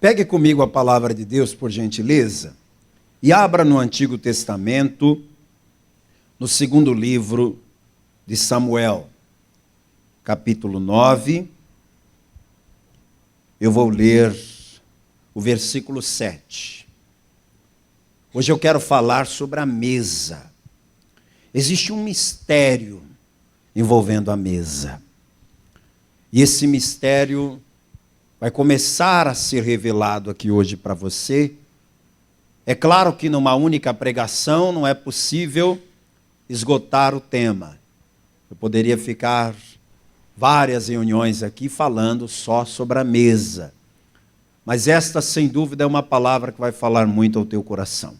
Pegue comigo a palavra de Deus, por gentileza, e abra no Antigo Testamento, no segundo livro de Samuel, capítulo 9. Eu vou ler o versículo 7. Hoje eu quero falar sobre a mesa. Existe um mistério envolvendo a mesa. E esse mistério vai começar a ser revelado aqui hoje para você. É claro que numa única pregação não é possível esgotar o tema. Eu poderia ficar várias reuniões aqui falando só sobre a mesa. Mas esta, sem dúvida, é uma palavra que vai falar muito ao teu coração.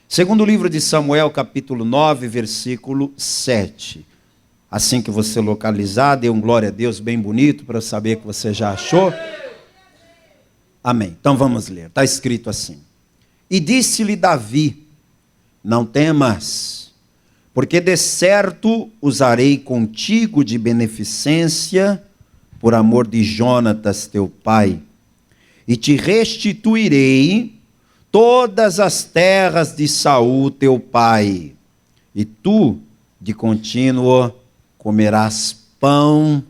Segundo livro de Samuel, capítulo 9, versículo 7. Assim que você localizar, dê um glória a Deus bem bonito para eu saber que você já achou. Amém. Então vamos ler. Está escrito assim. E disse-lhe Davi: não temas, porque de certo usarei contigo de beneficência por amor de Jonatas teu pai, e te restituirei todas as terras de Saul teu pai, e tu de contínuo comerás pão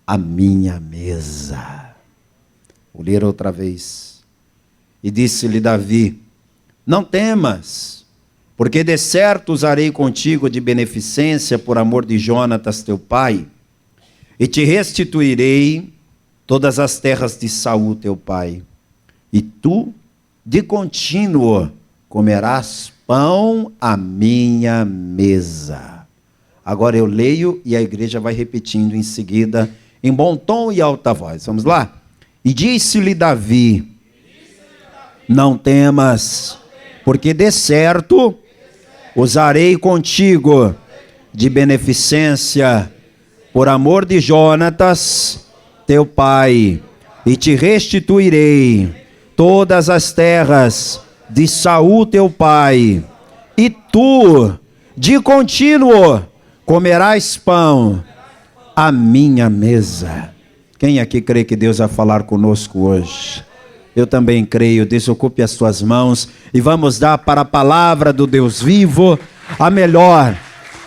à minha mesa. Vou ler outra vez. E disse-lhe Davi: não temas, porque de certo usarei contigo de beneficência por amor de Jonatas teu pai, e te restituirei todas as terras de Saul teu pai, e tu de contínuo comerás pão à minha mesa. Agora eu leio e a igreja vai repetindo em seguida, em bom tom e alta voz. Vamos lá? E disse-lhe Davi: não temas, porque de certo usarei contigo de beneficência por amor de Jonatas teu pai, e te restituirei todas as terras de Saul teu pai, e tu de contínuo comerás pão à minha mesa. Quem aqui crê que Deus vai falar conosco hoje? Eu também creio. Desocupe as suas mãos e vamos dar para a palavra do Deus vivo a melhor,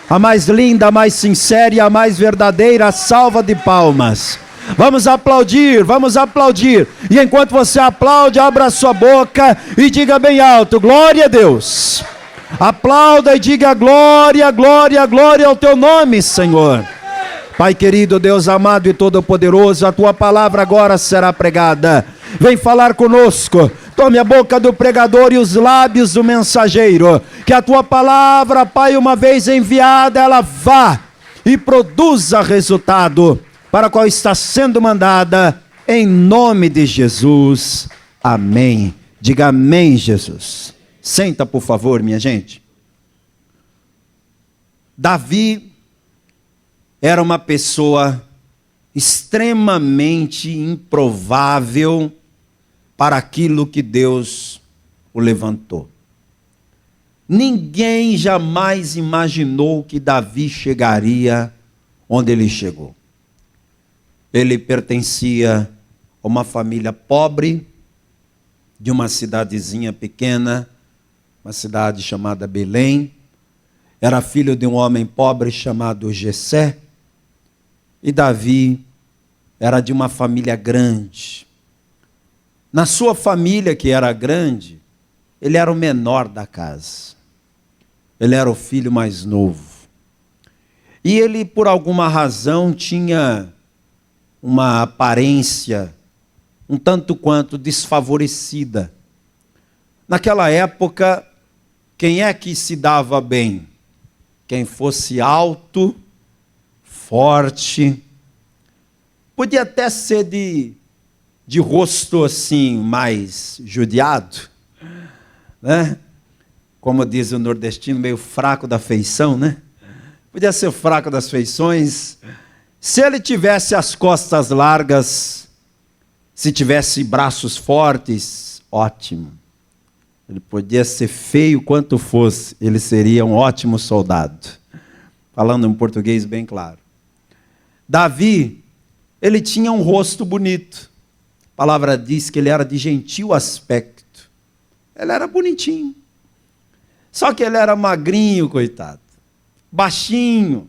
a mais linda, a mais sincera e a mais verdadeira salva de palmas. Vamos aplaudir, vamos aplaudir. E enquanto você aplaude, abra a sua boca e diga bem alto: glória a Deus. Aplauda e diga glória, glória, glória ao teu nome, Senhor. Pai querido, Deus amado e todo-poderoso, a tua palavra agora será pregada. Vem falar conosco. Tome a boca do pregador e os lábios do mensageiro. Que a tua palavra, Pai, uma vez enviada, ela vá e produza resultado para a qual está sendo mandada, em nome de Jesus. Amém. Diga amém, Jesus. Senta, por favor, minha gente. Davi era uma pessoa extremamente improvável para aquilo que Deus o levantou. Ninguém jamais imaginou que Davi chegaria onde ele chegou. Ele pertencia a uma família pobre, de uma cidadezinha pequena, uma cidade chamada Belém. Era filho de um homem pobre chamado Jessé. E Davi era de uma família grande. Na sua família, que era grande, ele era o menor da casa. Ele era o filho mais novo. E ele, por alguma razão, tinha uma aparência um tanto quanto desfavorecida. Naquela época, quem é que se dava bem? Quem fosse alto, forte, podia até ser de rosto assim, mais judiado, né? Como diz o nordestino, meio fraco da feição, né? Podia ser fraco das feições. Se ele tivesse as costas largas, se tivesse braços fortes, ótimo. Ele podia ser feio quanto fosse, ele seria um ótimo soldado. Falando em português bem claro. Davi, ele tinha um rosto bonito. A palavra diz que ele era de gentil aspecto. Ele era bonitinho. Só que ele era magrinho, coitado. Baixinho.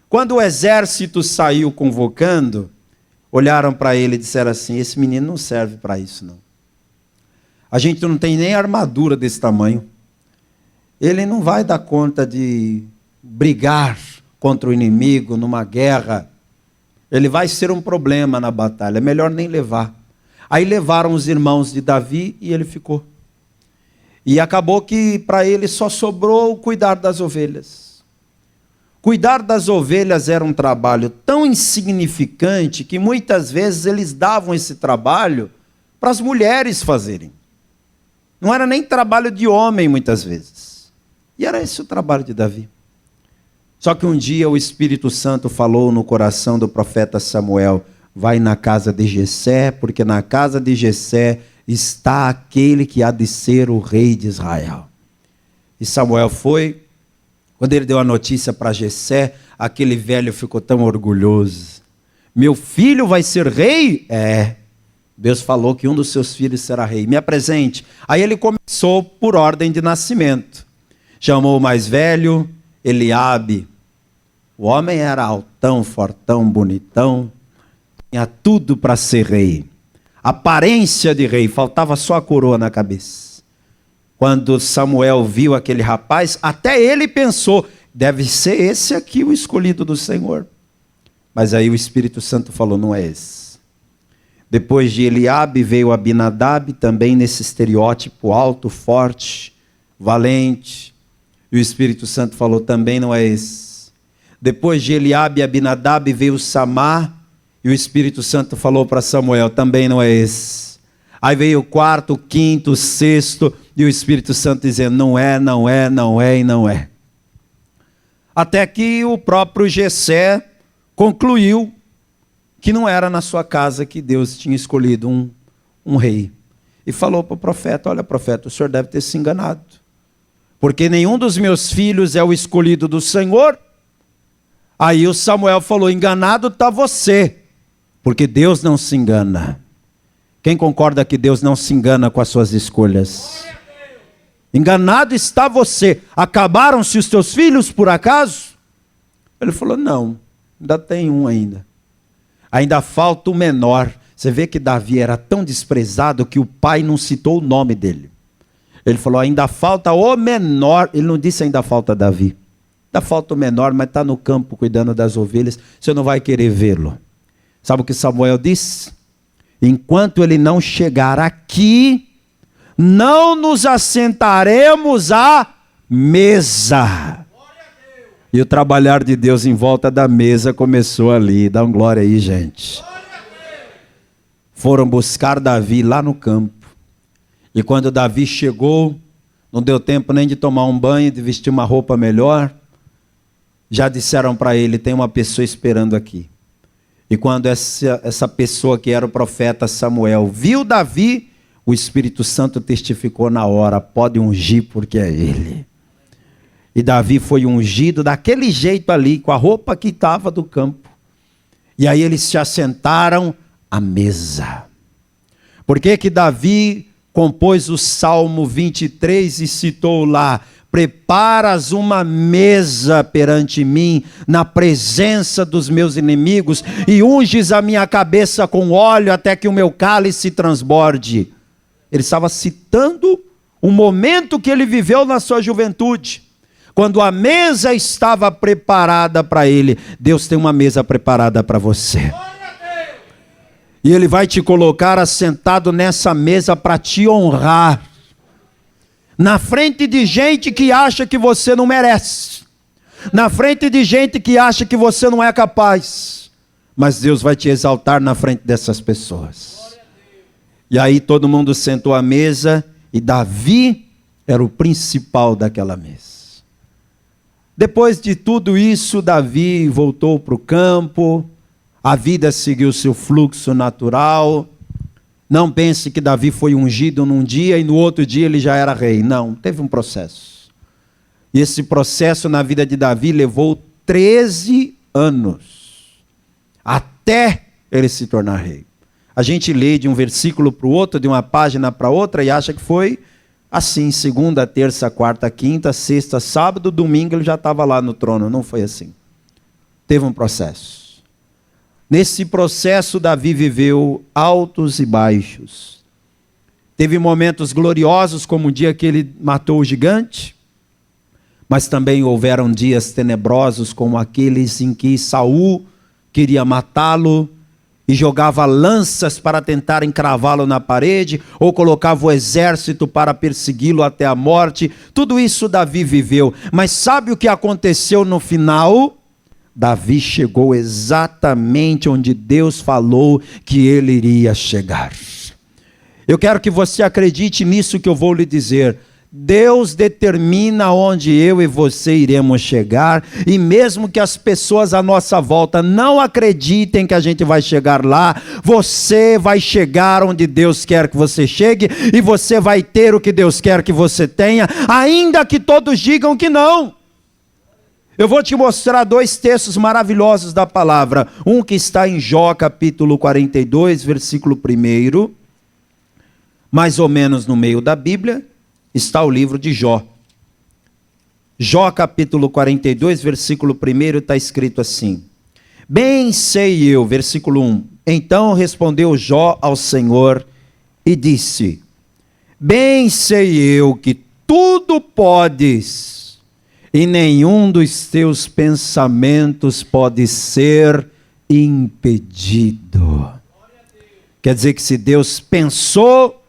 Quando o exército saiu convocando, olharam para ele e disseram assim: esse menino não serve para isso, não. A gente não tem nem armadura desse tamanho. Ele não vai dar conta de brigar contra o inimigo numa guerra. Ele vai ser um problema na batalha. É melhor nem levar. Aí levaram os irmãos de Davi e ele ficou. E acabou que para ele só sobrou cuidar das ovelhas. Cuidar das ovelhas era um trabalho tão insignificante que muitas vezes eles davam esse trabalho para as mulheres fazerem. Não era nem trabalho de homem muitas vezes. E era esse o trabalho de Davi. Só que um dia o Espírito Santo falou no coração do profeta Samuel: vai na casa de Jessé, porque na casa de Jessé está aquele que há de ser o rei de Israel. E Samuel foi. Quando ele deu a notícia para Jessé, aquele velho ficou tão orgulhoso. Meu filho vai ser rei? É. Deus falou que um dos seus filhos será rei. Me apresente. Aí ele começou por ordem de nascimento. Chamou o mais velho, Eliabe. O homem era altão, fortão, bonitão. Tinha tudo para ser rei. Aparência de rei, faltava só a coroa na cabeça. Quando Samuel viu aquele rapaz, até ele pensou: deve ser esse aqui o escolhido do Senhor. Mas aí o Espírito Santo falou: não é esse. Depois de Eliabe veio Abinadab, também nesse estereótipo alto, forte, valente. E o Espírito Santo falou: também não é esse. Depois de Eliabe e Abinadab veio Samar, e o Espírito Santo falou para Samuel: também não é esse. Aí veio o quarto, o quinto, o sexto, e o Espírito Santo dizendo: não é, não é, não é e não é. Até que o próprio Jessé concluiu que não era na sua casa que Deus tinha escolhido um rei. E falou para o profeta: olha, profeta, o senhor deve ter se enganado. Porque nenhum dos meus filhos é o escolhido do Senhor. Aí o Samuel falou: enganado está você, porque Deus não se engana. Quem concorda que Deus não se engana com as suas escolhas? Enganado está você. Acabaram-se os teus filhos por acaso? Ele falou: não, ainda tem um ainda. Ainda falta o menor. Você vê que Davi era tão desprezado que o pai não citou o nome dele. Ele falou: ainda falta o menor. Ele não disse ainda falta Davi. Ainda falta o menor, mas está no campo cuidando das ovelhas. Você não vai querer vê-lo. Sabe o que Samuel disse? Enquanto ele não chegar aqui, não nos assentaremos à mesa. E o trabalhar de Deus em volta da mesa começou ali. Dá um glória aí, gente. Foram buscar Davi lá no campo. E quando Davi chegou, não deu tempo nem de tomar um banho, de vestir uma roupa melhor. Já disseram para ele: tem uma pessoa esperando aqui. E quando essa pessoa, que era o profeta Samuel, viu Davi, o Espírito Santo testificou na hora: pode ungir porque é ele. E Davi foi ungido daquele jeito ali, com a roupa que estava do campo. E aí eles se assentaram à mesa. Por que que Davi compôs o Salmo 23 e citou lá: preparas uma mesa perante mim, na presença dos meus inimigos, e unges a minha cabeça com óleo, até que o meu cálice transborde. Ele estava citando o momento que ele viveu na sua juventude. Quando a mesa estava preparada para ele. Deus tem uma mesa preparada para você. E Ele vai te colocar assentado nessa mesa para te honrar. Na frente de gente que acha que você não merece. Na frente de gente que acha que você não é capaz. Mas Deus vai te exaltar na frente dessas pessoas. E aí todo mundo sentou à mesa. E Davi era o principal daquela mesa. Depois de tudo isso, Davi voltou para o campo, a vida seguiu seu fluxo natural. Não pense que Davi foi ungido num dia e no outro dia ele já era rei. Não, teve um processo. E esse processo na vida de Davi levou 13 anos, até ele se tornar rei. A gente lê de um versículo para o outro, de uma página para outra, e acha que foi assim, segunda, terça, quarta, quinta, sexta, sábado, domingo, ele já estava lá no trono. Não foi assim. Teve um processo. Nesse processo, Davi viveu altos e baixos. Teve momentos gloriosos, como o dia que ele matou o gigante, mas também houveram dias tenebrosos, como aqueles em que Saul queria matá-lo e jogava lanças para tentar encravá-lo na parede, ou colocava o exército para persegui-lo até a morte. Tudo isso Davi viveu. Mas sabe o que aconteceu no final? Davi chegou exatamente onde Deus falou que ele iria chegar. Eu quero que você acredite nisso que eu vou lhe dizer. Deus determina onde eu e você iremos chegar, e mesmo que as pessoas à nossa volta não acreditem que a gente vai chegar lá, você vai chegar onde Deus quer que você chegue, e você vai ter o que Deus quer que você tenha, ainda que todos digam que não. Eu vou te mostrar dois textos maravilhosos da palavra, um que está em Jó capítulo 42, versículo 1, mais ou menos no meio da Bíblia, está o livro de Jó. Jó capítulo 42, versículo 1, está escrito assim: Bem sei eu, versículo 1, então respondeu Jó ao Senhor e disse: Bem sei eu que tudo podes, e nenhum dos teus pensamentos pode ser impedido. Quer dizer que se Deus pensou,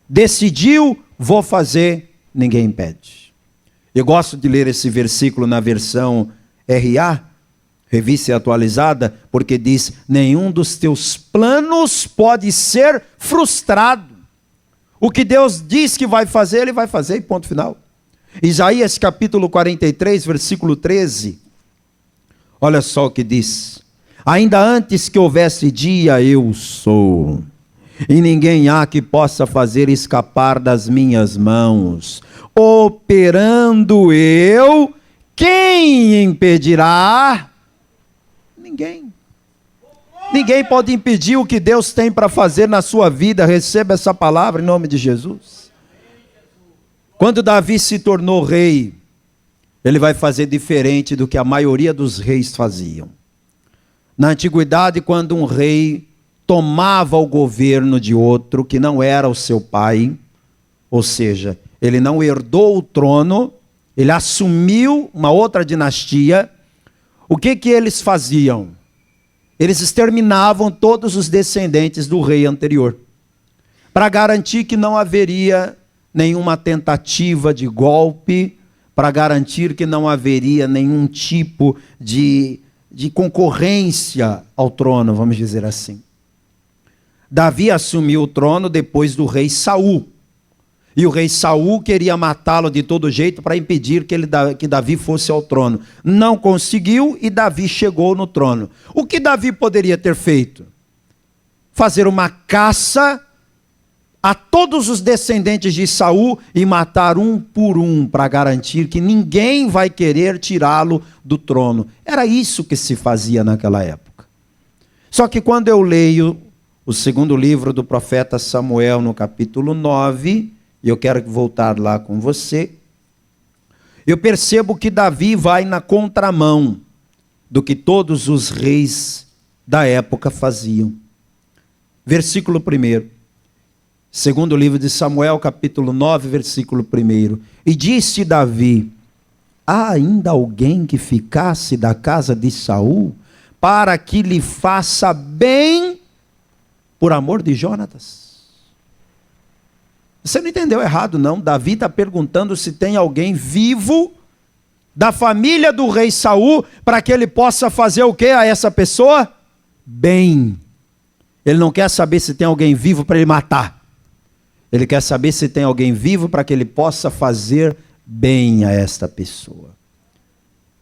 decidiu, vou fazer, ninguém impede. Eu gosto de ler esse versículo na versão RA, Revista Atualizada, porque diz: nenhum dos teus planos pode ser frustrado. O que Deus diz que vai fazer, Ele vai fazer, e ponto final. Isaías capítulo 43, versículo 13, olha só o que diz: ainda antes que houvesse dia, eu sou, e ninguém há que possa fazer escapar das minhas mãos. Operando eu, quem impedirá? Ninguém. Ninguém pode impedir o que Deus tem para fazer na sua vida. Receba essa palavra em nome de Jesus. Quando Davi se tornou rei, ele vai fazer diferente do que a maioria dos reis faziam. Na antiguidade, quando um rei tomava o governo de outro que não era o seu pai, ou seja, ele não herdou o trono, ele assumiu uma outra dinastia, o que eles faziam? Eles exterminavam todos os descendentes do rei anterior, para garantir que não haveria nenhuma tentativa de golpe, para garantir que não haveria nenhum tipo de concorrência ao trono, vamos dizer assim. Davi assumiu o trono depois do rei Saul. E o rei Saul queria matá-lo de todo jeito para impedir que Davi fosse ao trono. Não conseguiu e Davi chegou no trono. O que Davi poderia ter feito? Fazer uma caça a todos os descendentes de Saul e matar um por um, para garantir que ninguém vai querer tirá-lo do trono. Era isso que se fazia naquela época. Só que quando eu leio o segundo livro do profeta Samuel, no capítulo 9, e eu quero voltar lá com você, eu percebo que Davi vai na contramão do que todos os reis da época faziam. Versículo 1. Segundo livro de Samuel, capítulo 9, versículo 1. E disse Davi: há ainda alguém que ficasse da casa de Saul, para que lhe faça bem por amor de Jonatas? Você não entendeu errado, não. Davi está perguntando se tem alguém vivo da família do rei Saul, para que ele possa fazer o que a essa pessoa? Bem. Ele não quer saber se tem alguém vivo para ele matar. Ele quer saber se tem alguém vivo para que ele possa fazer bem a esta pessoa.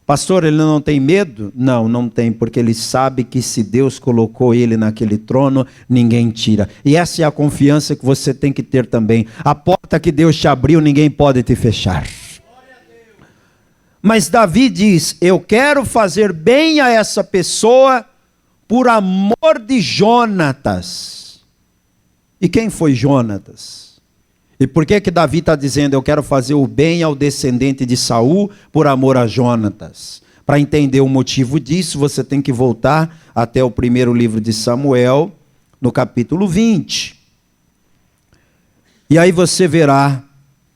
Pastor, ele não tem medo? Não, não tem, porque ele sabe que se Deus colocou ele naquele trono, ninguém tira. E essa é a confiança que você tem que ter também. A porta que Deus te abriu, ninguém pode te fechar. Mas Davi diz: eu quero fazer bem a essa pessoa por amor de Jonatas. E quem foi Jonatas? E por que que Davi está dizendo, eu quero fazer o bem ao descendente de Saul por amor a Jonatas? Para entender o motivo disso, você tem que voltar até o primeiro livro de Samuel, no capítulo 20. E aí você verá,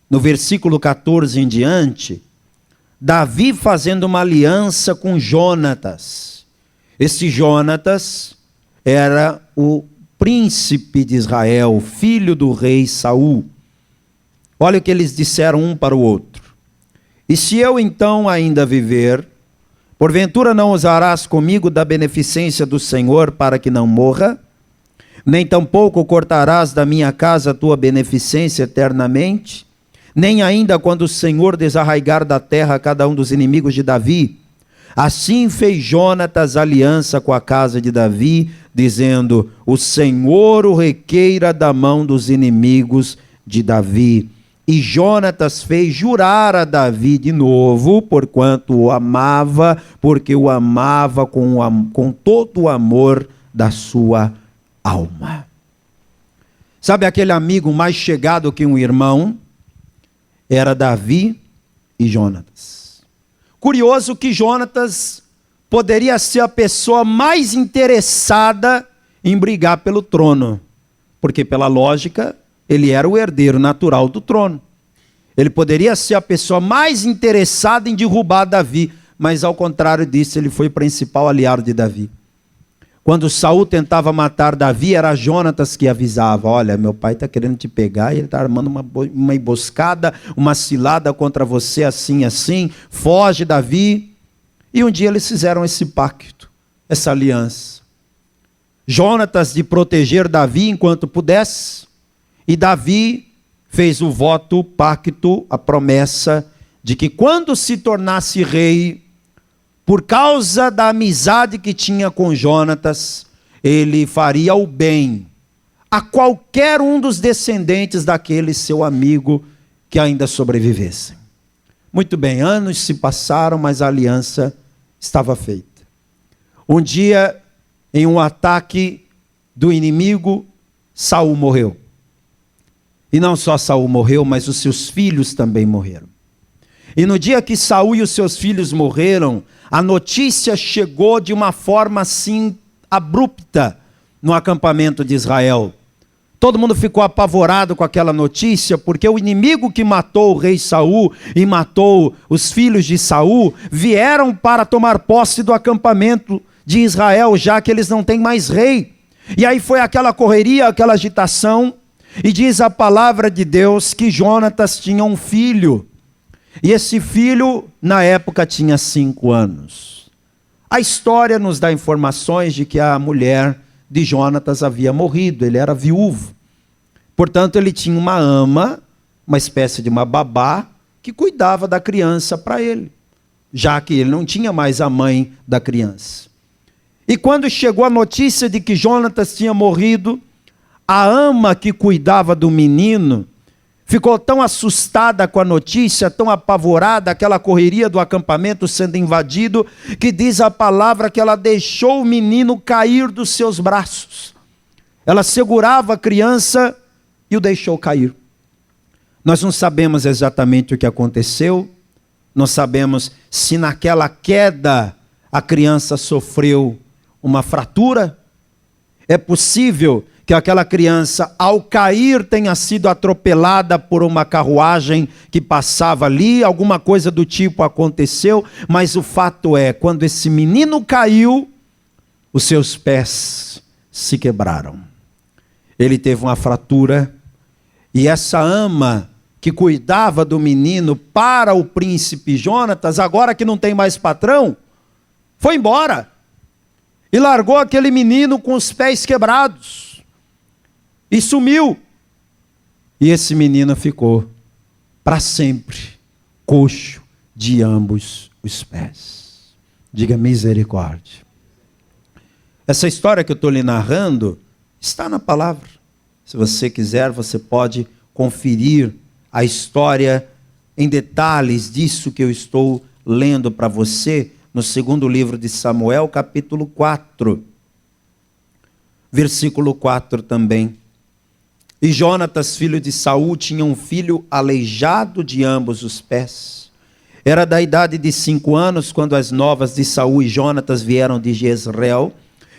no versículo 14 em diante, Davi fazendo uma aliança com Jonatas. Esse Jonatas era o príncipe de Israel, filho do rei Saul. Olha o que eles disseram um para o outro. E se eu então ainda viver, porventura não usarás comigo da beneficência do Senhor para que não morra? Nem tampouco cortarás da minha casa a tua beneficência eternamente? Nem ainda quando o Senhor desarraigar da terra cada um dos inimigos de Davi? Assim fez Jonatas aliança com a casa de Davi, dizendo, o Senhor o requeira da mão dos inimigos de Davi. E Jonatas fez jurar a Davi de novo, porquanto o amava, porque o amava com todo o amor da sua alma. Sabe aquele amigo mais chegado que um irmão? Era Davi e Jonatas. Curioso que Jonatas poderia ser a pessoa mais interessada em brigar pelo trono, porque pela lógica, ele era o herdeiro natural do trono. Ele poderia ser a pessoa mais interessada em derrubar Davi, mas ao contrário disso, ele foi o principal aliado de Davi. Quando Saul tentava matar Davi, era Jonatas que avisava, olha, meu pai está querendo te pegar e ele está armando uma emboscada, uma cilada contra você, assim, assim, foge Davi. E um dia eles fizeram esse pacto, essa aliança. Jonatas de proteger Davi enquanto pudesse, e Davi fez o voto, o pacto, a promessa de que quando se tornasse rei, por causa da amizade que tinha com Jonatas, ele faria o bem a qualquer um dos descendentes daquele seu amigo que ainda sobrevivessem. Muito bem, anos se passaram, mas a aliança estava feita. Um dia, em um ataque do inimigo, Saul morreu. E não só Saul morreu, mas os seus filhos também morreram. E no dia que Saul e os seus filhos morreram, a notícia chegou de uma forma assim abrupta no acampamento de Israel. Todo mundo ficou apavorado com aquela notícia, porque o inimigo que matou o rei Saul e matou os filhos de Saul, vieram para tomar posse do acampamento de Israel, já que eles não têm mais rei. E aí foi aquela correria, aquela agitação, e diz a palavra de Deus que Jonatas tinha um filho. E esse filho, na época, tinha 5 anos. A história nos dá informações de que a mulher de Jonatas havia morrido, ele era viúvo. Portanto, ele tinha uma ama, uma espécie de uma babá, que cuidava da criança para ele, já que ele não tinha mais a mãe da criança. E quando chegou a notícia de que Jonatas tinha morrido, a ama que cuidava do menino ficou tão assustada com a notícia, tão apavorada, aquela correria do acampamento sendo invadido, que diz a palavra que ela deixou o menino cair dos seus braços. Ela segurava a criança e o deixou cair. Nós não sabemos exatamente o que aconteceu, não sabemos se naquela queda a criança sofreu uma fratura. É possível que aquela criança, ao cair, tenha sido atropelada por uma carruagem que passava ali, alguma coisa do tipo aconteceu, mas o fato é, quando esse menino caiu, os seus pés se quebraram. Ele teve uma fratura, e essa ama que cuidava do menino para o príncipe Jonatas, agora que não tem mais patrão, foi embora, e largou aquele menino com os pés quebrados. E sumiu. E esse menino ficou para sempre coxo de ambos os pés. Diga misericórdia. Essa história que eu estou lhe narrando está na palavra. Se você quiser, você pode conferir a história em detalhes disso que eu estou lendo para você no segundo livro de Samuel, capítulo 4. Versículo 4 também. E Jonatas, filho de Saul, tinha um filho aleijado de ambos os pés. Era da idade de 5 anos, quando as novas de Saul e Jonatas vieram de Jezreel,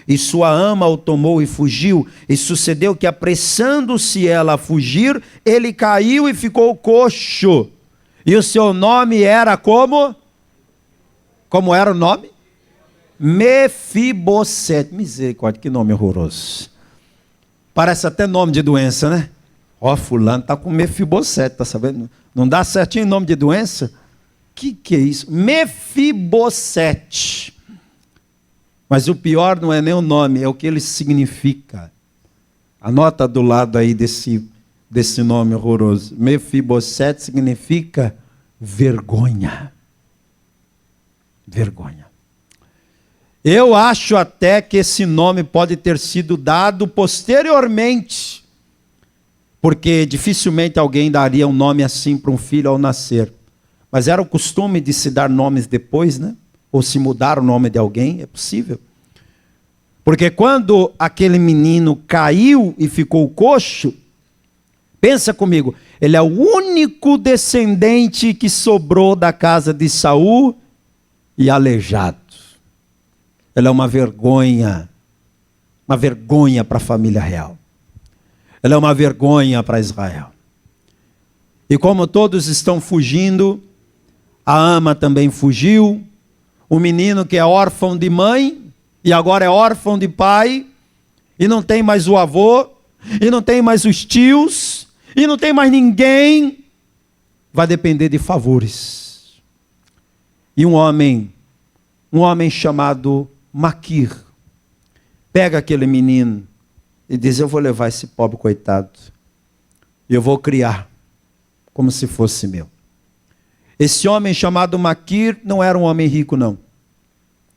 e sua ama o tomou e fugiu. E sucedeu que, apressando-se ela a fugir, ele caiu e ficou coxo. E o seu nome era como? Como era o nome? Mefibosete. Misericórdia, que nome horroroso. Parece até nome de doença, né? Ó, fulano está com Mefibosete, tá sabendo? Não dá certinho nome de doença? Que é isso? Mefibosete. Mas o pior não é nem o nome, é o que ele significa. Anota do lado aí desse nome horroroso. Mefibosete significa vergonha. Vergonha. Eu acho até que esse nome pode ter sido dado posteriormente, porque dificilmente alguém daria um nome assim para um filho ao nascer. Mas era o costume de se dar nomes depois, né? Ou se mudar o nome de alguém, é possível. Porque quando aquele menino caiu e ficou coxo, pensa comigo, ele é o único descendente que sobrou da casa de Saul e aleijado. Ele é uma vergonha para a família real. Ele é uma vergonha para Israel. E como todos estão fugindo, a ama também fugiu, o menino que é órfão de mãe, e agora é órfão de pai, e não tem mais o avô, e não tem mais os tios, e não tem mais ninguém, vai depender de favores. E um homem chamado Maquir pega aquele menino e diz: eu vou levar esse pobre coitado, e eu vou criar como se fosse meu. Esse homem chamado Maquir não era um homem rico, não.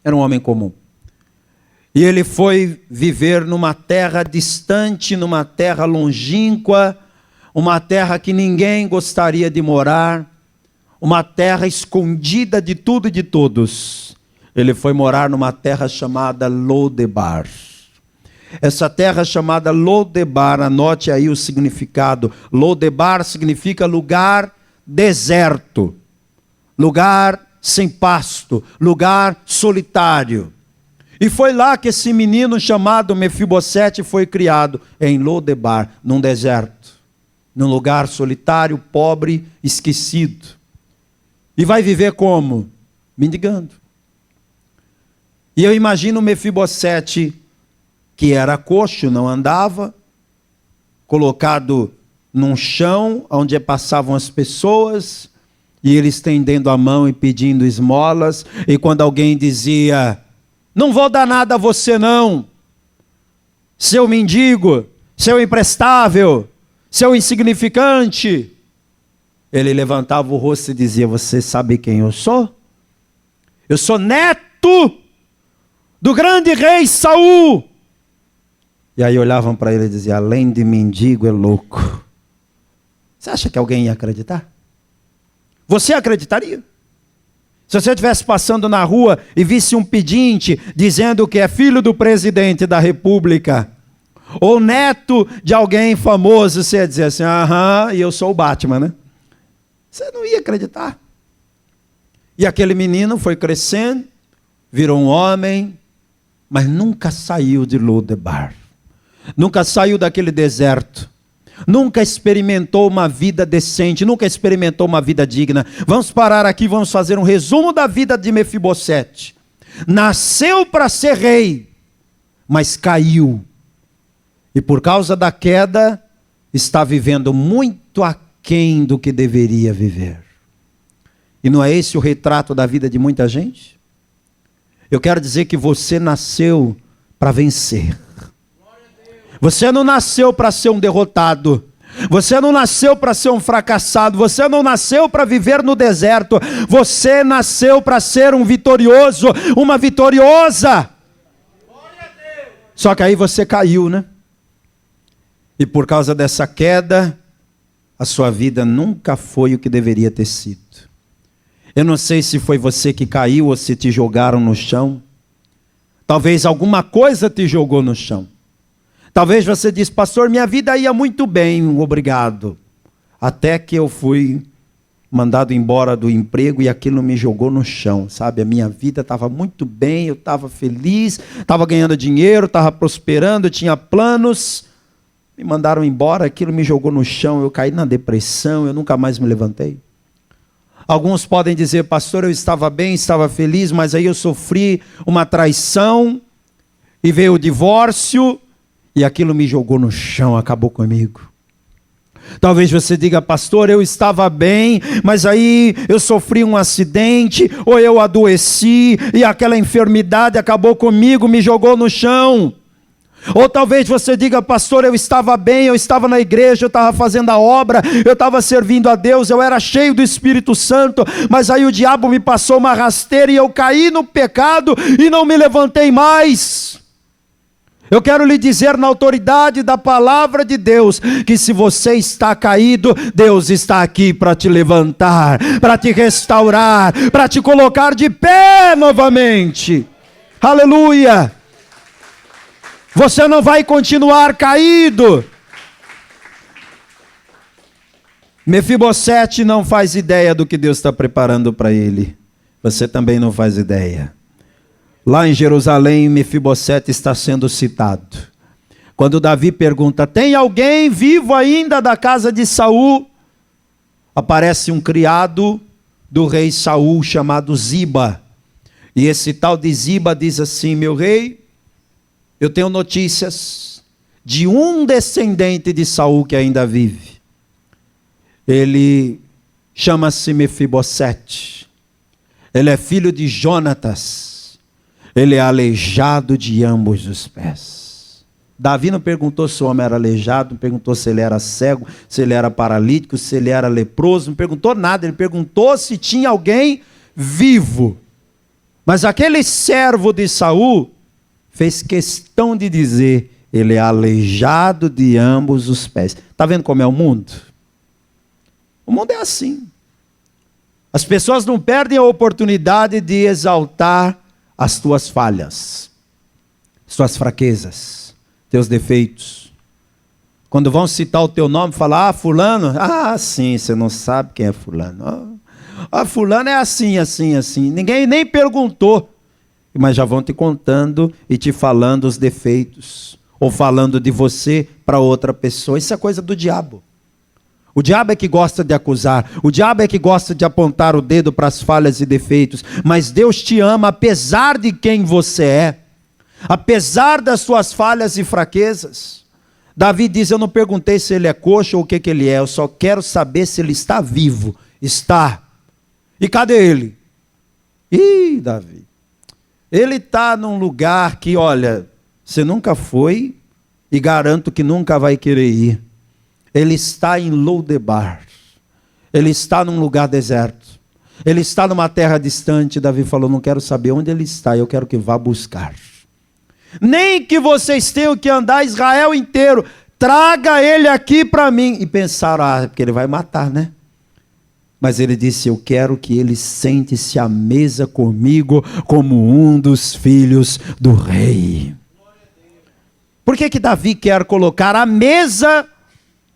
Era um homem comum. E ele foi viver numa terra distante, numa terra longínqua, uma terra que ninguém gostaria de morar, uma terra escondida de tudo e de todos. Ele foi morar numa terra chamada Lodebar. Essa terra chamada Lodebar, anote aí o significado. Lodebar significa lugar deserto, lugar sem pasto, lugar solitário. E foi lá que esse menino chamado Mefibosete foi criado, em Lodebar, num deserto, num lugar solitário, pobre, esquecido. E vai viver como? Mendigando. E eu imagino Mefibosete, que era coxo, não andava, colocado num chão onde passavam as pessoas, e ele estendendo a mão e pedindo esmolas, e quando alguém dizia: não vou dar nada a você não, seu mendigo, seu imprestável, seu insignificante, ele levantava o rosto e dizia: você sabe quem eu sou? Eu sou neto do grande rei Saul. E aí olhavam para ele e diziam: além de mendigo é louco. Você acha que alguém ia acreditar? Você acreditaria? Se você estivesse passando na rua e visse um pedinte dizendo que é filho do presidente da república, ou neto de alguém famoso, você ia dizer assim: aham, e eu sou o Batman, né? Você não ia acreditar. E aquele menino foi crescendo, virou um homem, mas nunca saiu de Lodebar. Nunca saiu daquele deserto. Nunca experimentou uma vida decente, nunca experimentou uma vida digna. Vamos parar aqui, vamos fazer um resumo da vida de Mefibosete. Nasceu para ser rei, mas caiu. E por causa da queda, está vivendo muito aquém do que deveria viver. E não é esse o retrato da vida de muita gente? Eu quero dizer que você nasceu para vencer. Você não nasceu para ser um derrotado. Você não nasceu para ser um fracassado. Você não nasceu para viver no deserto. Você nasceu para ser um vitorioso, uma vitoriosa. Só que aí você caiu, né? E por causa dessa queda, a sua vida nunca foi o que deveria ter sido. Eu não sei se foi você que caiu ou se te jogaram no chão. Talvez alguma coisa te jogou no chão. Talvez você diz, pastor, minha vida ia muito bem, obrigado. Até que eu fui mandado embora do emprego e aquilo me jogou no chão, sabe? A minha vida estava muito bem, eu estava feliz, estava ganhando dinheiro, estava prosperando, eu tinha planos. Me mandaram embora, aquilo me jogou no chão, eu caí na depressão, eu nunca mais me levantei. Alguns podem dizer, pastor, eu estava bem, estava feliz, mas aí eu sofri uma traição e veio o divórcio e aquilo me jogou no chão, acabou comigo. Talvez você diga, pastor, eu estava bem, mas aí eu sofri um acidente, ou eu adoeci, e aquela enfermidade acabou comigo, me jogou no chão. Ou talvez você diga, pastor, eu estava bem, eu estava na igreja, eu estava fazendo a obra, eu estava servindo a Deus, eu era cheio do Espírito Santo, mas aí o diabo me passou uma rasteira e eu caí no pecado e não me levantei mais. Eu quero lhe dizer na autoridade da palavra de Deus, que se você está caído, Deus está aqui para te levantar, para te restaurar, para te colocar de pé novamente. Aleluia! Você não vai continuar caído. Mefibosete não faz ideia do que Deus está preparando para ele. Você também não faz ideia. Lá em Jerusalém, Mefibosete está sendo citado. Quando Davi pergunta, tem alguém vivo ainda da casa de Saul? Aparece um criado do rei Saul chamado Ziba. E esse tal de Ziba diz assim, meu rei, eu tenho notícias de um descendente de Saul que ainda vive. Ele chama-se Mefibosete. Ele é filho de Jonatas. Ele é aleijado de ambos os pés. Davi não perguntou se o homem era aleijado, não perguntou se ele era cego, se ele era paralítico, se ele era leproso, não perguntou nada. Ele perguntou se tinha alguém vivo. Mas aquele servo de Saul fez questão de dizer, ele é aleijado de ambos os pés. Está vendo como é o mundo? O mundo é assim. As pessoas não perdem a oportunidade de exaltar as tuas falhas, suas fraquezas, teus defeitos. Quando vão citar o teu nome, falar, fulano, sim, você não sabe quem é fulano. Fulano é assim, assim, assim. Ninguém nem perguntou, mas já vão te contando e te falando os defeitos, ou falando de você para outra pessoa. Isso é coisa do diabo. O diabo é que gosta de acusar, o diabo é que gosta de apontar o dedo para as falhas e defeitos, mas Deus te ama apesar de quem você é, apesar das suas falhas e fraquezas. Davi diz, eu não perguntei se ele é coxo ou o que ele é, eu só quero saber se ele está vivo. Está. E cadê ele? Davi, ele está num lugar que, olha, você nunca foi e garanto que nunca vai querer ir. Ele está em Lodebar. Ele está num lugar deserto. Ele está numa terra distante. Davi falou, não quero saber onde ele está, eu quero que vá buscar. Nem que vocês tenham que andar Israel inteiro, traga ele aqui para mim. E pensaram, porque ele vai matar, né? Mas ele disse, eu quero que ele sente-se à mesa comigo como um dos filhos do rei. Por que Davi quer colocar à mesa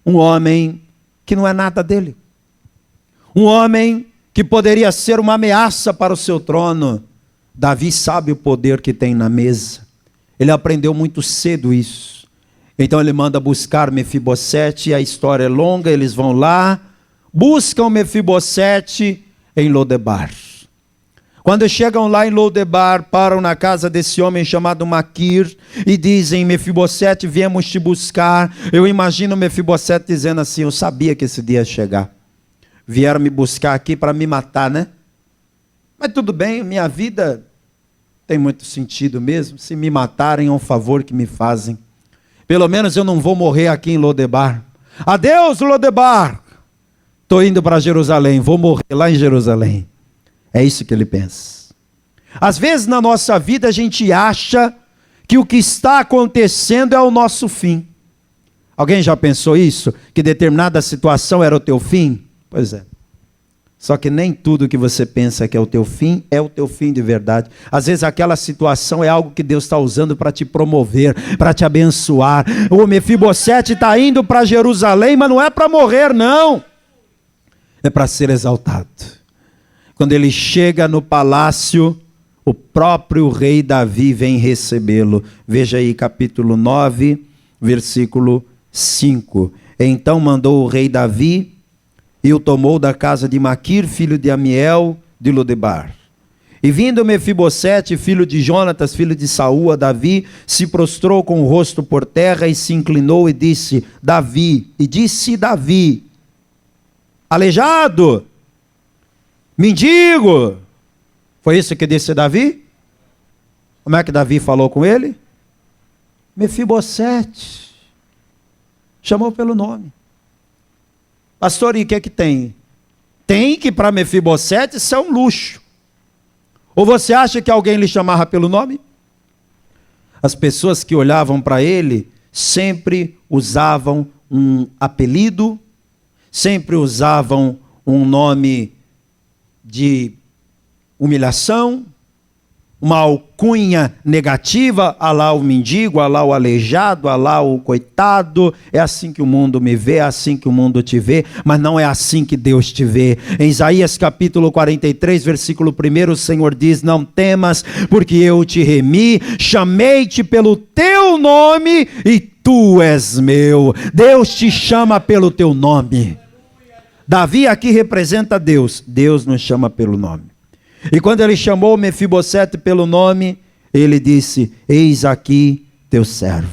um homem que não é nada dele? Um homem que poderia ser uma ameaça para o seu trono. Davi sabe o poder que tem na mesa. Ele aprendeu muito cedo isso. Então ele manda buscar Mefibosete, a história é longa, eles vão lá, buscam Mefibosete em Lodebar. Quando chegam lá em Lodebar, param na casa desse homem chamado Maquir e dizem, Mefibosete, viemos te buscar. Eu imagino Mefibosete dizendo assim, eu sabia que esse dia ia chegar. Vieram me buscar aqui para me matar, né? Mas tudo bem, minha vida tem muito sentido mesmo. Se me matarem é um favor que me fazem. Pelo menos eu não vou morrer aqui em Lodebar. Adeus, Lodebar! Estou indo para Jerusalém, vou morrer lá em Jerusalém. É isso que ele pensa. Às vezes na nossa vida a gente acha que o que está acontecendo é o nosso fim. Alguém já pensou isso? Que determinada situação era o teu fim? Pois é. Só que nem tudo que você pensa que é o teu fim, é o teu fim de verdade. Às vezes aquela situação é algo que Deus está usando para te promover, para te abençoar. O Mefibosete está indo para Jerusalém, mas não é para morrer, não. É para ser exaltado. Quando ele chega no palácio, o próprio rei Davi vem recebê-lo. Veja aí capítulo 9, versículo 5. Então mandou o rei Davi e o tomou da casa de Maquir, filho de Amiel, de Lodebar. E vindo Mefibosete, filho de Jonatas, filho de Saul, a Davi, se prostrou com o rosto por terra e se inclinou e disse, Davi, aleijado, mendigo. Foi isso que disse Davi? Como é que Davi falou com ele? Mefibosete. Chamou pelo nome. Pastor, e o que é que tem? Tem que para Mefibosete isso é um luxo. Ou você acha que alguém lhe chamava pelo nome? As pessoas que olhavam para ele sempre usavam um apelido, sempre usavam um nome de humilhação, uma alcunha negativa, alá o mendigo, alá o aleijado, alá o coitado. É assim que o mundo me vê, é assim que o mundo te vê, mas não é assim que Deus te vê. Em Isaías capítulo 43, versículo 1, o Senhor diz, não temas, porque eu te remi, chamei-te pelo teu nome e tu és meu. Deus te chama pelo teu nome. Davi aqui representa Deus. Deus nos chama pelo nome. E quando ele chamou Mefibosete pelo nome, ele disse, eis aqui teu servo.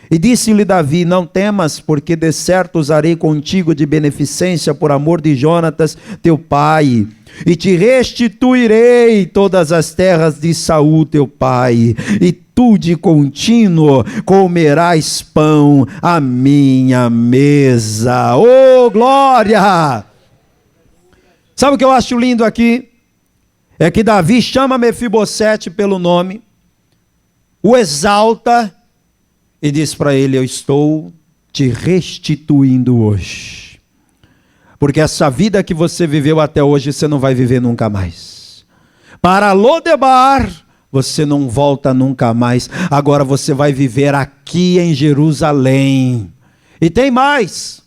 E disse-lhe Davi, não temas, porque de certo usarei contigo de beneficência por amor de Jonatas, teu pai. E te restituirei todas as terras de Saul, teu pai. E tu de contínuo comerás pão à minha mesa. Oh, glória! Sabe o que eu acho lindo aqui? É que Davi chama Mefibosete pelo nome, o exalta e diz para ele, eu estou te restituindo hoje. Porque essa vida que você viveu até hoje, você não vai viver nunca mais. Para Lodebar, você não volta nunca mais. Agora você vai viver aqui em Jerusalém. E tem mais.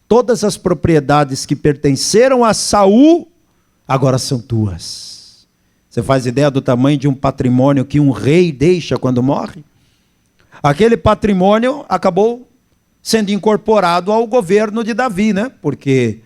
Todas as propriedades que pertenceram a Saul, agora são tuas. Você faz ideia do tamanho de um patrimônio que um rei deixa quando morre? Aquele patrimônio acabou sendo incorporado ao governo de Davi, né? Porque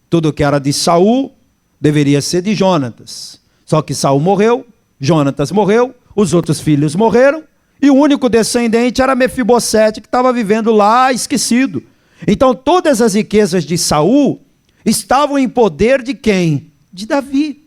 tudo que era de Saul deveria ser de Jonatas. Só que Saul morreu, Jonatas morreu, os outros filhos morreram, e o único descendente era Mefibosete, que estava vivendo lá esquecido. Então todas as riquezas de Saul estavam em poder de quem? De Davi.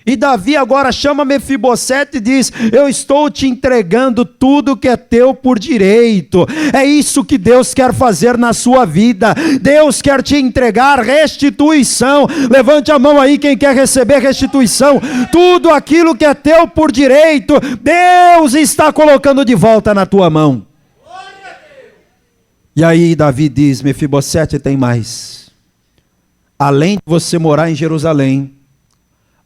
E Davi agora chama Mefibosete e diz, eu estou te entregando tudo que é teu por direito. É isso que Deus quer fazer na sua vida. Deus quer te entregar restituição. Levante a mão aí quem quer receber restituição. Tudo aquilo que é teu por direito, Deus está colocando de volta na tua mão. E aí Davi diz, Mefibosete, tem mais. Além de você morar em Jerusalém,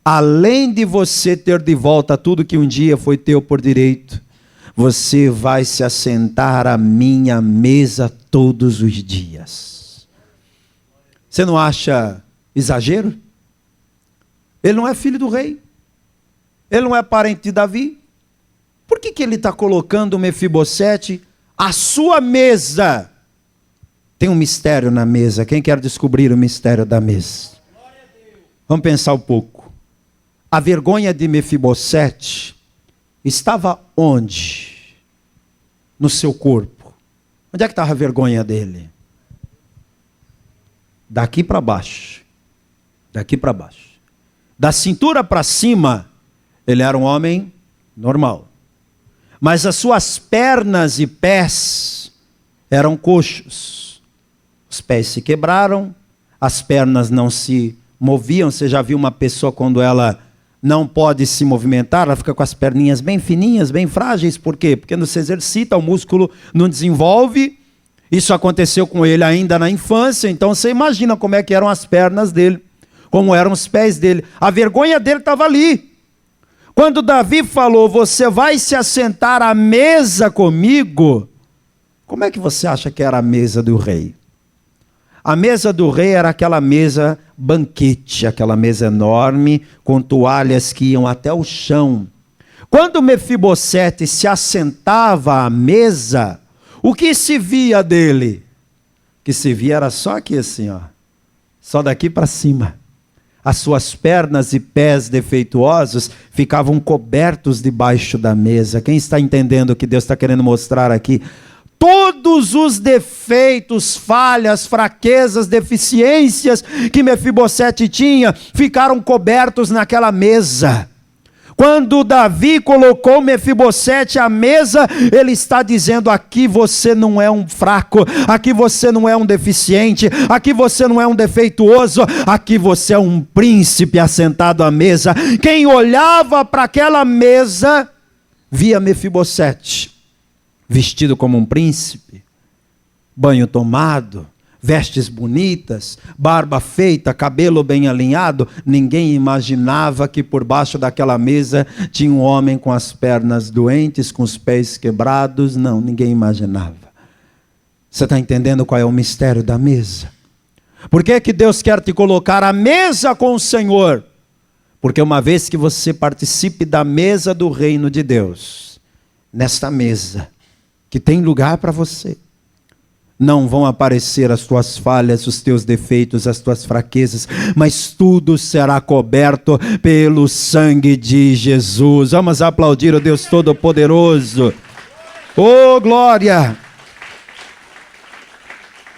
além de você ter de volta tudo que um dia foi teu por direito, você vai se assentar à minha mesa todos os dias. Você não acha exagero? Ele não é filho do rei. Ele não é parente de Davi. Por que ele está colocando Mefibosete à sua mesa? Tem um mistério na mesa. Quem quer descobrir o mistério da mesa? Vamos pensar um pouco. A vergonha de Mefibosete estava onde? No seu corpo. Onde é que estava a vergonha dele? Daqui para baixo. Daqui para baixo. Da cintura para cima, ele era um homem normal. Mas as suas pernas e pés eram coxos. Os pés se quebraram, as pernas não se moviam. Você já viu uma pessoa quando ela não pode se movimentar, ela fica com as perninhas bem fininhas, bem frágeis. Por quê? Porque não se exercita, o músculo não desenvolve. Isso aconteceu com ele ainda na infância, então você imagina como é que eram as pernas dele. como eram os pés dele. A vergonha dele estava ali. Quando Davi falou, você vai se assentar à mesa comigo, como é que você acha que era a mesa do rei? A mesa do rei era aquela mesa banquete, aquela mesa enorme, com toalhas que iam até o chão. Quando Mefibosete se assentava à mesa, o que se via dele? O que se via era só aqui assim, ó, só daqui para cima. As suas pernas e pés defeituosos ficavam cobertos debaixo da mesa. Quem está entendendo o que Deus está querendo mostrar aqui? Todos os defeitos, falhas, fraquezas, deficiências que Mefibosete tinha, ficaram cobertos naquela mesa. Quando Davi colocou Mefibosete à mesa, ele está dizendo, aqui você não é um fraco, aqui você não é um deficiente, aqui você não é um defeituoso, aqui você é um príncipe assentado à mesa. Quem olhava para aquela mesa, via Mefibosete, vestido como um príncipe, banho tomado, vestes bonitas, barba feita, cabelo bem alinhado. Ninguém imaginava que por baixo daquela mesa tinha um homem com as pernas doentes, com os pés quebrados. Não, ninguém imaginava. Você está entendendo qual é o mistério da mesa? Por que Deus quer te colocar à mesa com o Senhor? Porque uma vez que você participe da mesa do reino de Deus, nesta mesa, que tem lugar para você, não vão aparecer as tuas falhas, os teus defeitos, as tuas fraquezas, mas tudo será coberto pelo sangue de Jesus. Vamos aplaudir o Deus Todo-Poderoso. Oh, glória!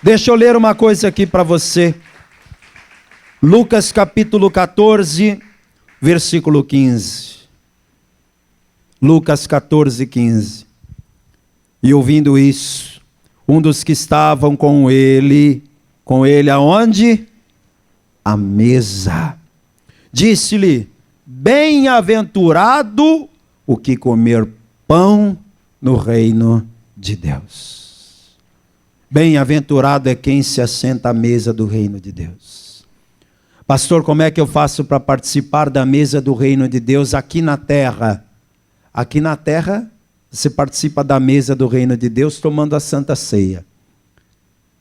Deixa eu ler uma coisa aqui para você. Lucas capítulo 14, versículo 15. Lucas 14, 15. E ouvindo isso, um dos que estavam com ele aonde? À mesa. Disse-lhe, bem-aventurado o que comer pão no reino de Deus. Bem-aventurado é quem se assenta à mesa do reino de Deus. Pastor, como é que eu faço para participar da mesa do reino de Deus aqui na terra? Aqui na terra, você participa da mesa do reino de Deus tomando a Santa Ceia.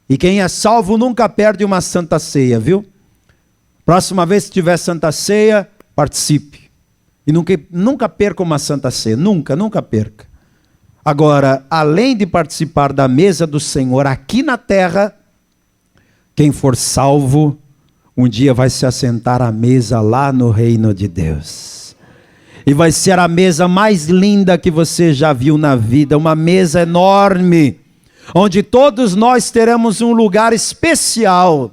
E quem é salvo nunca perde uma Santa Ceia, viu? Próxima vez que tiver Santa Ceia, participe. E nunca perca uma Santa Ceia, nunca perca. Agora, além de participar da mesa do Senhor aqui na terra, quem for salvo, um dia vai se assentar à mesa lá no reino de Deus. E vai ser a mesa mais linda que você já viu na vida, uma mesa enorme, onde todos nós teremos um lugar especial.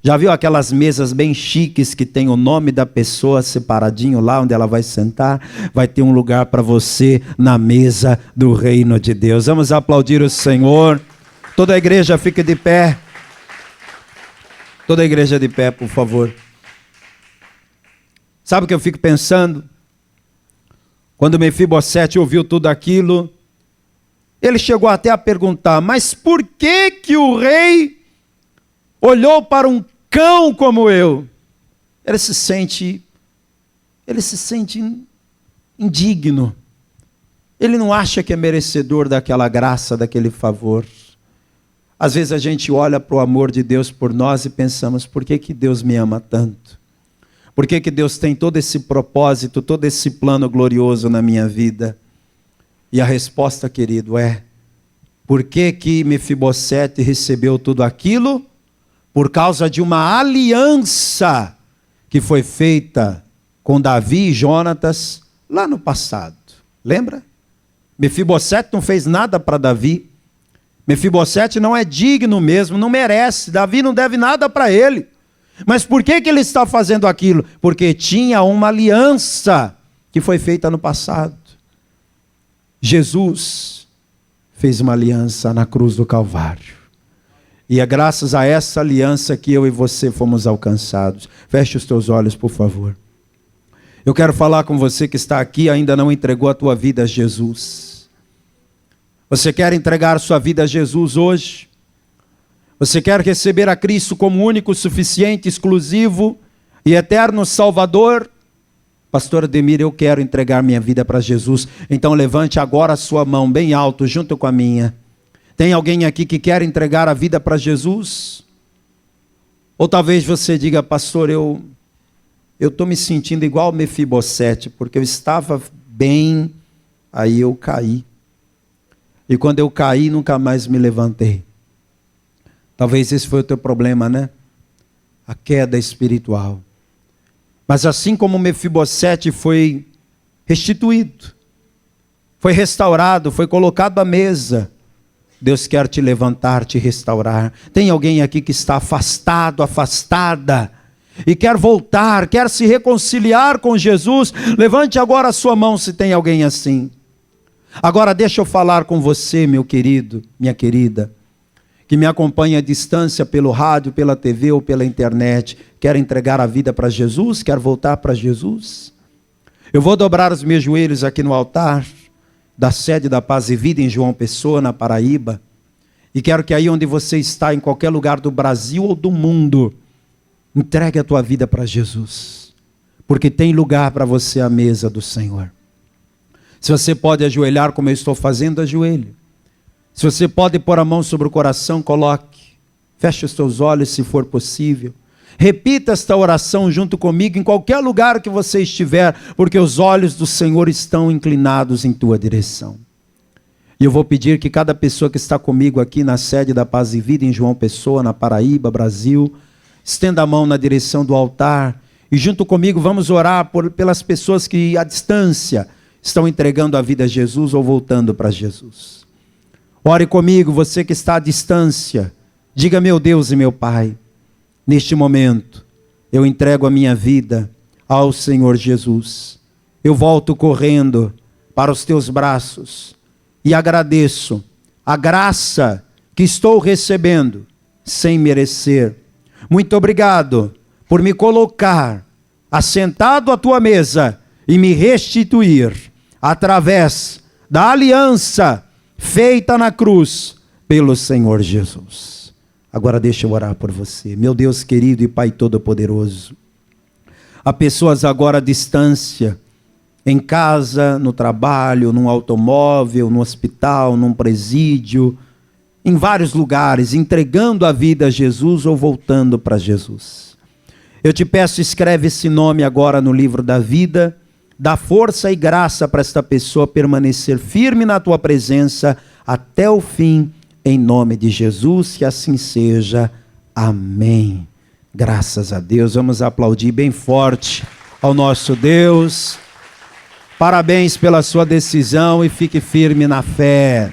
Já viu aquelas mesas bem chiques que tem o nome da pessoa separadinho lá onde ela vai sentar? Vai ter um lugar para você na mesa do reino de Deus. Vamos aplaudir o Senhor. Toda a igreja fica de pé. Toda a igreja de pé, por favor. Sabe o que eu fico pensando? Quando Mefibosete ouviu tudo aquilo, ele chegou até a perguntar, mas por que o rei olhou para um cão como eu? Ele se sente indigno. Ele não acha que é merecedor daquela graça, daquele favor. Às vezes a gente olha para o amor de Deus por nós e pensamos, por que Deus me ama tanto? Por que Deus tem todo esse propósito, todo esse plano glorioso na minha vida? E a resposta, querido, é, por que Mefibosete recebeu tudo aquilo? Por causa de uma aliança que foi feita com Davi e Jonatas lá no passado. Lembra? Mefibosete não fez nada para Davi. Mefibosete não é digno mesmo, não merece. Davi não deve nada para ele. Mas por que ele está fazendo aquilo? Porque tinha uma aliança que foi feita no passado. Jesus fez uma aliança na cruz do Calvário. E é graças a essa aliança que eu e você fomos alcançados. Feche os teus olhos, por favor. Eu quero falar com você que está aqui e ainda não entregou a tua vida a Jesus. Você quer entregar sua vida a Jesus hoje? Você quer receber a Cristo como único, suficiente, exclusivo E eterno Salvador, pastor Ademir, eu quero entregar minha vida para Jesus. Então levante agora a sua mão bem alto, junto com a minha. Tem alguém aqui que quer entregar a vida para Jesus? Ou talvez você diga, pastor, eu estou me sentindo igual Mefibosete, porque eu estava bem, aí eu caí. E quando eu caí, nunca mais me levantei. Talvez esse foi o teu problema, né? A queda espiritual. Mas assim como Mefibosete foi restituído, foi restaurado, foi colocado à mesa, Deus quer te levantar, te restaurar. Tem alguém aqui que está afastado, afastada, e quer voltar, quer se reconciliar com Jesus? Levante agora a sua mão se tem alguém assim. Agora deixa eu falar com você, meu querido, minha querida, que me acompanha à distância pelo rádio, pela TV ou pela internet. Quer entregar a vida para Jesus? Quer voltar para Jesus? Eu vou dobrar os meus joelhos aqui no altar da sede da Paz e Vida em João Pessoa, na Paraíba. E quero que aí onde você está, em qualquer lugar do Brasil ou do mundo, entregue a tua vida para Jesus. Porque tem lugar para você à mesa do Senhor. Se você pode ajoelhar como eu estou fazendo, ajoelhe. Se você pode pôr a mão sobre o coração, coloque. Feche os teus olhos se for possível. Repita esta oração junto comigo em qualquer lugar que você estiver, porque os olhos do Senhor estão inclinados em tua direção. E eu vou pedir que cada pessoa que está comigo aqui na sede da Paz e Vida em João Pessoa, na Paraíba, Brasil, estenda a mão na direção do altar e junto comigo vamos orar pelas pessoas que à distância estão entregando a vida a Jesus ou voltando para Jesus. Ore comigo, você que está à distância. Diga, meu Deus e meu Pai, neste momento eu entrego a minha vida ao Senhor Jesus. Eu volto correndo para os teus braços e agradeço a graça que estou recebendo sem merecer. Muito obrigado por me colocar assentado à tua mesa e me restituir através da aliança feita na cruz pelo Senhor Jesus. Agora deixa eu orar por você. Meu Deus querido e Pai Todo-Poderoso, há pessoas agora à distância, em casa, no trabalho, num automóvel, no hospital, num presídio, em vários lugares, entregando a vida a Jesus ou voltando para Jesus. Eu te peço, escreve esse nome agora no livro da vida, dá força e graça para esta pessoa permanecer firme na tua presença até o fim, em nome de Jesus, que assim seja. Amém. Graças a Deus. Vamos aplaudir bem forte ao nosso Deus. Parabéns pela sua decisão e fique firme na fé.